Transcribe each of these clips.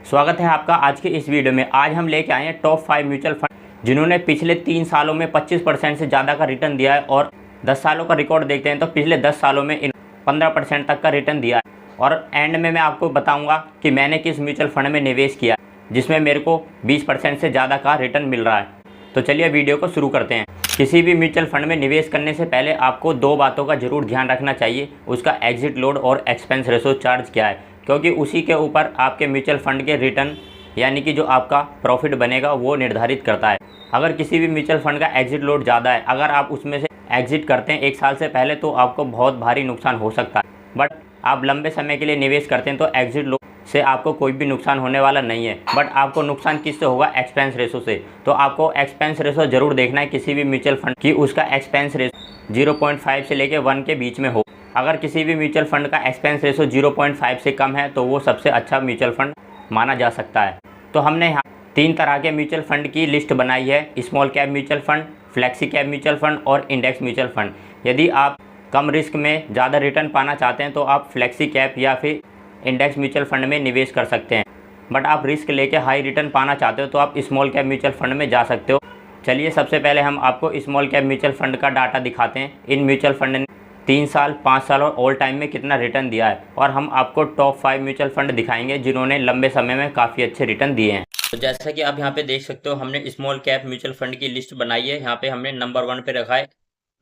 स्वागत है आपका आज के इस वीडियो में। आज हम लेके आए हैं टॉप 5 म्यूचुअल फंड जिन्होंने पिछले 3 सालों में 25% से ज़्यादा का रिटर्न दिया है। और 10 सालों का रिकॉर्ड देखते हैं तो पिछले 10 सालों में इन 15% तक का रिटर्न दिया है। और एंड में मैं आपको बताऊंगा कि मैंने किस म्यूचुअल फंड में निवेश किया जिसमें मेरे को 20% से ज़्यादा का रिटर्न मिल रहा है। तो चलिए वीडियो को शुरू करते हैं। किसी भी म्यूचुअल फंड में निवेश करने से पहले आपको 2 बातों का जरूर ध्यान रखना चाहिए। उसका एग्जिट लोड और एक्सपेंस रेशो चार्ज क्या है, क्योंकि उसी के ऊपर आपके म्यूचुअल फंड के रिटर्न यानी कि जो आपका प्रॉफिट बनेगा वो निर्धारित करता है। अगर किसी भी म्यूचुअल फंड का एग्जिट लोड ज़्यादा है, अगर आप उसमें से एग्जिट करते हैं 1 साल से पहले तो आपको बहुत भारी नुकसान हो सकता है। बट आप लंबे समय के लिए निवेश करते हैं तो एग्जिट लोड से आपको कोई भी नुकसान होने वाला नहीं है। बट आपको नुकसान किससे होगा? एक्सपेंस रेशो से। तो आपको एक्सपेंस रेशो जरूर देखना है किसी भी म्यूचुअल फंड की, उसका एक्सपेंस रेशो 0.5 से लेकर 1 के बीच में हो। अगर किसी भी म्यूचुअल फंड का एक्सपेंस रेशो 0.5 से कम है तो वो सबसे अच्छा म्यूचुअल फंड माना जा सकता है। तो हमने यहाँ 3 तरह के म्यूचुअल फंड की लिस्ट बनाई है: small cap mutual fund, flexi cap mutual fund और इंडेक्स म्यूचुअल फंड। यदि आप कम रिस्क में ज़्यादा रिटर्न पाना चाहते हैं तो आप फ्लेक्सी कैप या फिर इंडेक्स म्यूचुअल फंड में निवेश कर सकते हैं। बट आप रिस्क लेके हाई रिटर्न पाना चाहते हो तो आप स्मॉल कैप म्यूचुअल फंड में जा सकते हो। चलिए सबसे पहले हम आपको स्मॉल कैप म्यूचुअल फंड का डाटा दिखाते हैं। इन म्यूचुअल फंड ने 3 साल, 5 साल और ऑल टाइम में कितना रिटर्न दिया है। और हम आपको टॉप 5 म्यूचुअल फंड दिखाएंगे जिन्होंने लंबे समय में काफ़ी अच्छे रिटर्न दिए हैं। तो जैसा कि आप यहाँ पे देख सकते हो, हमने स्मॉल कैप म्यूचुअल फंड की लिस्ट बनाई है। यहाँ पे हमने नंबर 1 पे रखा है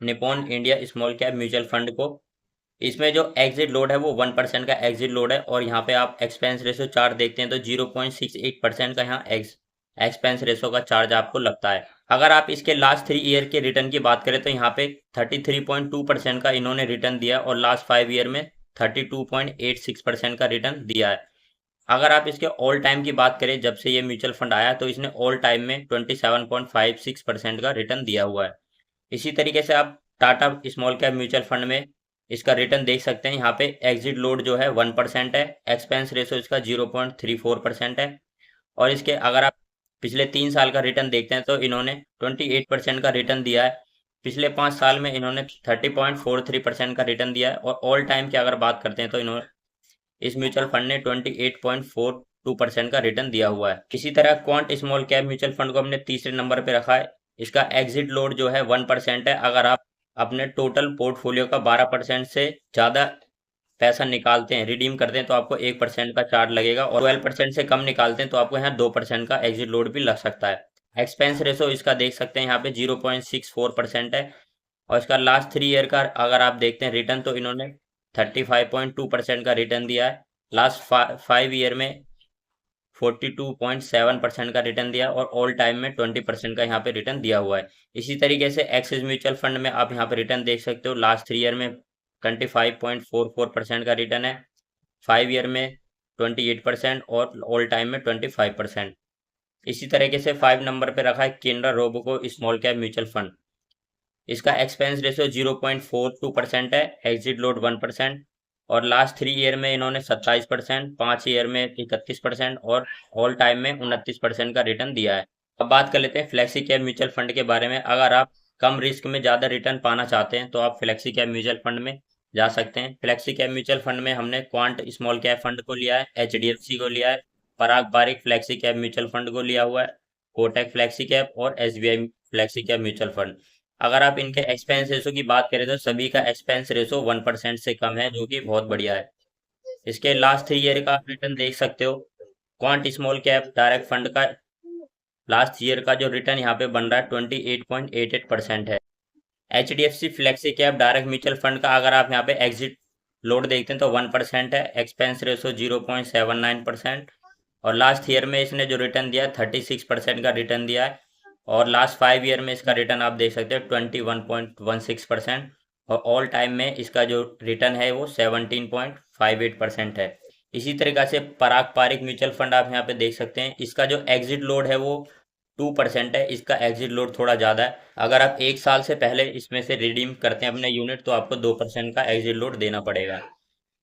Nippon India small cap mutual fund को। इसमें जो एग्जिट लोड है वो 1% का एग्जिट लोड है। और यहाँ पे आप एक्सपेंस रेशो चार्ट देखते हैं तो 0.68% का यहाँ एक्सपेंस रेशो का चार्ज आपको लगता है। अगर आप इसके लास्ट 3 ईयर के रिटर्न की बात करें तो यहाँ पे 33.2% का इन्होंने रिटर्न दिया और लास्ट 5 ईयर में 32.86% का रिटर्न दिया है। अगर आप इसके ऑल टाइम की बात करें, जब से ये म्यूचुअल फंड आया तो इसने ऑल टाइम में 27.56% का रिटर्न दिया हुआ है। इसी तरीके से आप Tata small cap mutual fund में इसका रिटर्न देख सकते हैं। यहाँ पे एग्जिट लोड जो है 1% है, एक्सपेंस रेशो इसका 0.34% है। और इसके अगर आप पिछले 3 साल का रिटर्न देखते हैं तो इन्होंने 28% का रिटर्न दिया है। पिछले 5 साल में इन्होंने 30.43% का रिटर्न दिया है। और ऑल टाइम की अगर बात करते हैं तो इन्होंने इस म्यूचुअल फंड ने 28.42% का रिटर्न दिया हुआ है। इसी तरह quant small cap mutual fund को हमने तीसरे नंबर पे रखा है। इसका एग्जिट लोड जो है 1% है। अगर आप अपने टोटल पोर्टफोलियो का 12% से ज़्यादा पैसा निकालते हैं, रिडीम करते हैं, तो आपको 1% का चार्ज लगेगा। और 12% से कम निकालते हैं तो आपको यहाँ 2% का एग्जिट लोड भी लग सकता है। एक्सपेंस रेशो इसका देख सकते हैं यहाँ पे 0.64% है। और इसका लास्ट 3 ईयर का अगर आप देखते हैं रिटर्न तो इन्होंने 35.2% का रिटर्न दिया है। लास्ट 5 ईयर में 42.7% का रिटर्न दिया और ऑल टाइम में 20% का यहाँ पे रिटर्न दिया हुआ है। इसी तरीके से एक्सिस म्यूचुअल फंड में आप यहाँ पे रिटर्न देख सकते हो। लास्ट 3 ईयर में 25.44% का रिटर्न है, 5 ईयर में 28% और ऑल टाइम में 25%। इसी तरीके से 5 नंबर पे रखा है Canara Robeco small cap mutual fund. इसका एक्सपेंस रेशो 0.42% है, एग्जिट लोड 1% और लास्ट 3 ईयर में इन्होंने 27%, 5 ईयर में 31% और ऑल टाइम में 29% का रिटर्न दिया है। अब बात कर लेते हैं फ्लेक्सी कैप म्यूचुअल फंड के बारे में। अगर आप कम रिस्क में ज़्यादा रिटर्न पाना चाहते हैं तो आप फ्लेक्सी कैप म्यूचुअल फंड में जा सकते हैं। फ्लेक्सी कैप म्यूचुअल फंड में हमने क्वांट स्मॉल कैप फंड को लिया है, HDFC को लिया है, Parag Parikh flexi cap mutual fund को लिया हुआ है, कोटक फ्लेक्सी कैप और SBI flexi cap mutual fund. अगर आप इनके एक्सपेंस रेशो की बात करें तो सभी का एक्सपेंस रेशो 1% से कम है, जो कि बहुत बढ़िया है। इसके लास्ट 3 ईयर का रिटर्न देख सकते हो। Quant small cap direct fund का लास्ट ईयर का जो रिटर्न यहाँ पे बन रहा है 28.88% है। HDFC flexi cap direct mutual fund का अगर आप यहाँ पे एग्जिट लोड देखते हैं तो 1% है, एक्सपेंस रेशो 0.79% और लास्ट ईयर में इसने जो रिटर्न दिया है 36% का रिटर्न दिया है। और लास्ट 5 ईयर में इसका रिटर्न आप देख सकते हैं 21.16% और ऑल टाइम में इसका जो रिटर्न है वो 17.58% है। इसी तरीके से पराग पारिक म्यूचुअल फंड आप यहाँ पे देख सकते हैं। इसका जो एग्जिट लोड है वो 2% है, इसका एग्जिट लोड थोड़ा ज़्यादा है। अगर आप 1 साल से पहले इसमें से रिडीम करते हैं अपने यूनिट तो आपको 2% का एग्जिट लोड देना पड़ेगा।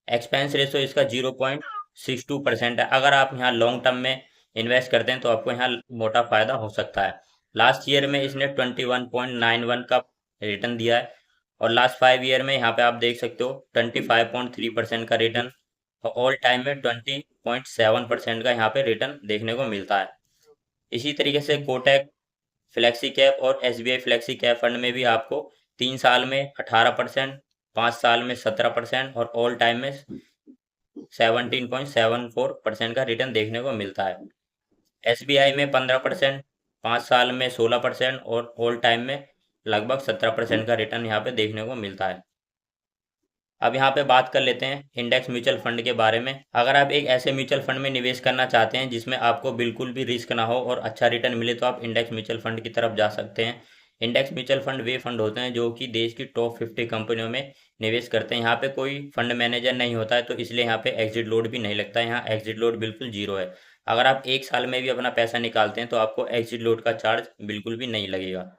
एक्सपेंस रेशो इसका 0.62% है। अगर आप यहाँ लॉन्ग टर्म में इन्वेस्ट करते हैं तो आपको यहाँ मोटा फायदा हो सकता है। लास्ट ईयर में इसने 21.91 का रिटर्न दिया है और लास्ट 5 ईयर में यहाँ पे आप देख सकते हो 25.3% का रिटर्न और ऑल टाइम में 20.7% का यहाँ पे रिटर्न देखने को मिलता है। इसी तरीके से कोटक फ्लेक्सी कैप और SBI फ्लेक्सी कैप फंड में भी आपको 3 साल में 18%, 5 साल में 17% और ऑल टाइम में 17.74% का रिटर्न देखने को मिलता है। SBI में 15%, 5 साल में 16% और ऑल टाइम में लगभग 17% का रिटर्न यहाँ पे देखने को मिलता है। अब यहाँ पे बात कर लेते हैं इंडेक्स म्यूचुअल फंड के बारे में। अगर आप एक ऐसे म्यूचुअल फंड में निवेश करना चाहते हैं जिसमें आपको बिल्कुल भी रिस्क ना हो और अच्छा रिटर्न मिले तो आप इंडेक्स म्यूचुअल फंड की तरफ जा सकते हैं। इंडेक्स म्यूचुअल फंड वे फंड होते हैं जो कि देश की टॉप 50 कंपनियों में निवेश करते हैं। यहाँ पे कोई फंड मैनेजर नहीं होता है, तो इसलिए यहाँ पे एग्जिट लोड भी नहीं लगता है। यहाँ एग्जिट लोड बिल्कुल जीरो है। अगर आप 1 साल में भी अपना पैसा निकालते हैं तो आपको एग्जिट लोड का चार्ज बिल्कुल भी नहीं लगेगा।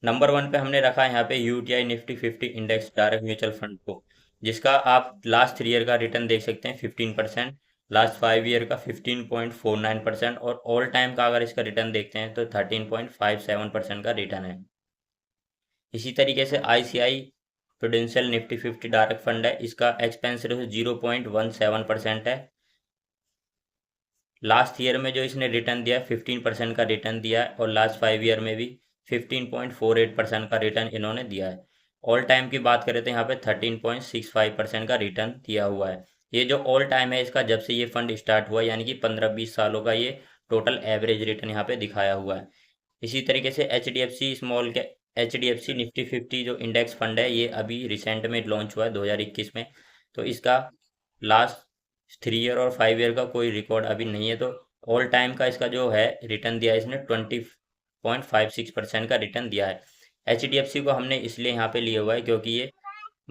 नंबर 1 पे हमने रखा है यहाँ पे UTI Nifty 50 index direct mutual fund को, जिसका आप लास्ट 3 ईयर का रिटर्न देख सकते हैं 15%, लास्ट 5 ईयर का 15.49% और ऑल टाइम का अगर इसका रिटर्न देखते हैं तो 13.57% का रिटर्न है। इसी तरीके से ICI prudential Nifty 50 direct fund है, इसका एक्सपेंस रेशो 0.17% है। लास्ट ईयर में जो इसने रिटर्न दिया 15% का रिटर्न दिया है और लास्ट 5 ईयर में भी 15.48% का रिटर्न इन्होंने दिया है। ऑल टाइम की बात करें तो यहाँ पे 13.65% का रिटर्न दिया हुआ है। ये जो ऑल टाइम है इसका जब से ये फंड स्टार्ट हुआ यानी कि 15-20 सालों का ये टोटल एवरेज रिटर्न यहाँ पे दिखाया हुआ है। इसी तरीके से HDFC निफ्टी 50 जो इंडेक्स फंड है ये अभी रिसेंट में लॉन्च हुआ है 2021 में, तो इसका लास्ट 3 ईयर और 5 ईयर का कोई रिकॉर्ड अभी नहीं है। तो ऑल टाइम का इसका जो है रिटर्न दिया है इसने 20.56% का रिटर्न दिया है। HDFC को हमने इसलिए यहाँ पे लिया हुआ है क्योंकि ये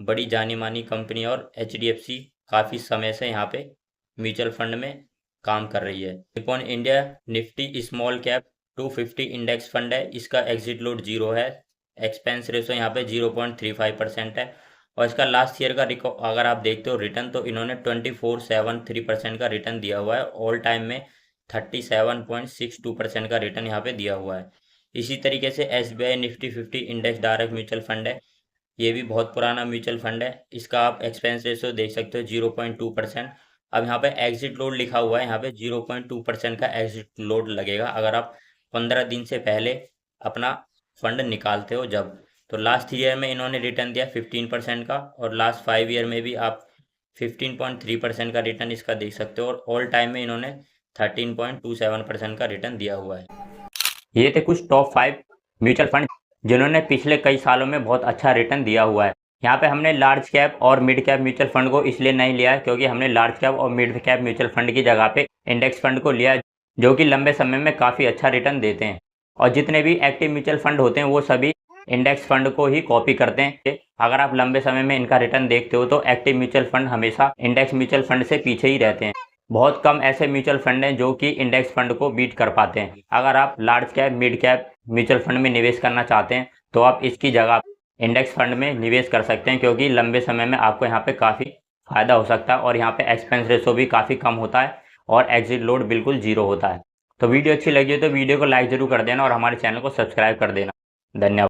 बड़ी जानी मानी कंपनी है और HDFC काफ़ी समय से यहाँ पे म्यूचुअल फंड में काम कर रही है। Nippon India Nifty small cap 250 index fund है, इसका एग्जिट लोड जीरो है। एक्सपेंस रेशो यहाँ पे 0.35% है और इसका लास्ट ईयर का अगर आप देखते हो रिटर्न तो इन्होंने 24.73% का रिटर्न दिया हुआ है। ऑल टाइम में 37.62% का रिटर्न यहाँ पे दिया हुआ है। इसी तरीके से SBI Nifty 50 index direct mutual fund है, ये भी बहुत पुराना म्यूचुअल फंड है। इसका आप एक्सपेंस रेशो देख सकते हो 0.2%। अब यहाँ पे एग्जिट लोड लिखा हुआ है, यहाँ पे 0.2% का एग्जिट लोड लगेगा अगर आप 15 दिन से पहले अपना फंड निकालते हो जब। तो लास्ट ईयर में इन्होंने रिटर्न दिया 15% का और लास्ट 5 ईयर में भी आप 15.3% का रिटर्न इसका देख सकते हो और ऑल टाइम में इन्होंने 13.27% का रिटर्न दिया हुआ है। ये थे कुछ टॉप 5 म्यूचुअल फंड जिन्होंने पिछले कई सालों में बहुत अच्छा रिटर्न दिया हुआ है। यहाँ पे हमने लार्ज कैप और मिड कैप म्यूचुअल फंड को इसलिए नहीं लिया है क्योंकि हमने लार्ज कैप और मिड कैप म्यूचुअल फंड की जगह पे इंडेक्स फंड को लिया है जो कि लंबे समय में काफ़ी अच्छा रिटर्न देते हैं। और जितने भी एक्टिव म्यूचुअल फंड होते हैं वो सभी इंडेक्स फंड को ही कॉपी करते हैं। अगर आप लंबे समय में इनका रिटर्न देखते हो तो एक्टिव म्यूचुअल फंड हमेशा इंडेक्स म्यूचुअल फंड से पीछे ही रहते हैं। बहुत कम ऐसे म्यूचुअल फंड हैं जो कि इंडेक्स फंड को बीट कर पाते हैं। अगर आप large cap mid cap mutual fund में निवेश करना चाहते हैं तो आप इसकी जगह इंडेक्स फंड में निवेश कर सकते हैं क्योंकि लंबे समय में आपको यहाँ पे काफ़ी फायदा हो सकता है और यहाँ पे एक्सपेंस रेशो भी काफ़ी कम होता है और एग्जिट लोड बिल्कुल जीरो होता है। तो वीडियो अच्छी लगी हो तो वीडियो को लाइक जरूर कर देना और हमारे चैनल को सब्सक्राइब कर देना। धन्यवाद।